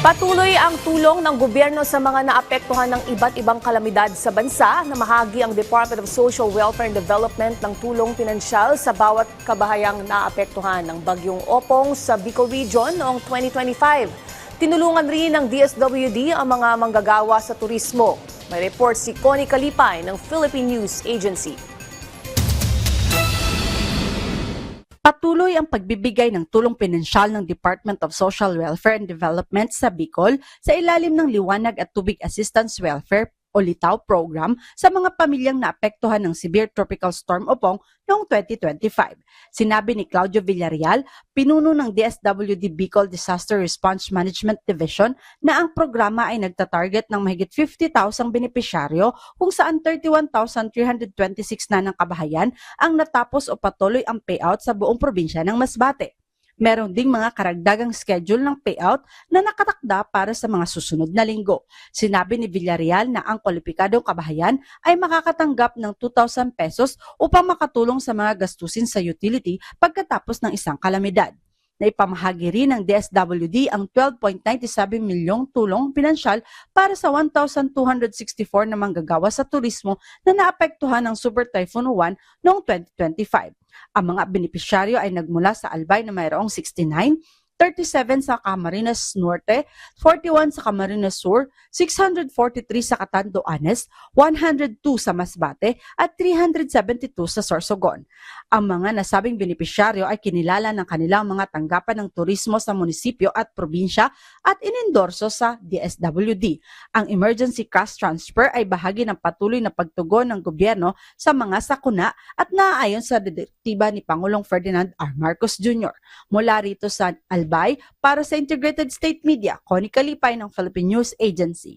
Patuloy ang tulong ng gobyerno sa mga naapektuhan ng iba't ibang kalamidad sa bansa. Namahagi ang Department of Social Welfare and Development ng tulong pinansyal sa bawat kabahayang naapektuhan ng bagyong Opong sa Bicol Region noong 2025. Tinulungan rin ng DSWD ang mga manggagawa sa turismo. May report si Connie Kalipay ng Philippine News Agency. Patuloy ang pagbibigay ng tulong pinansyal ng Department of Social Welfare and Development sa Bicol sa ilalim ng Liwanag at Tubig Assistance Welfare o LITAW program sa mga pamilyang naapektuhan ng Severe Tropical Storm Opong noong 2025. Sinabi ni Claudio Villarreal, pinuno ng DSWD Bicol Disaster Response Management Division, na ang programa ay nagtatarget ng mahigit 50,000 benepisyaryo kung saan 31,326 na ng kabahayan ang natapos o patuloy ang payout sa buong probinsya ng Masbate. Meron ding mga karagdagang schedule ng payout na nakatakda para sa mga susunod na linggo. Sinabi ni Villarreal na ang kwalipikadong kabahayan ay makakatanggap ng 2,000 pesos upang makatulong sa mga gastusin sa utility pagkatapos ng isang kalamidad. Naipamahagi rin ng DSWD ang 12.97 milyong tulong pinansyal para sa 1,264 na manggagawa sa turismo na naapektuhan ng Super Typhoon Uwan noong 2025. Ang mga benepisyaryo ay nagmula sa Albay na mayroong 69, 37 sa Camarines Norte, 41 sa Camarines Sur, 643 sa Catanduanes, 102 sa Masbate at 372 sa Sorsogon. Ang mga nasabing benepisyaryo ay kinilala ng kanilang mga tanggapan ng turismo sa munisipyo at probinsya at inendorso sa DSWD. Ang emergency cash transfer ay bahagi ng patuloy na pagtugon ng gobyerno sa mga sakuna at naaayon sa direktiba ni Pangulong Ferdinand R. Marcos Jr. Mula rito sa Albay, para sa Integrated State Media, Connie Kalipay ng Philippine News Agency.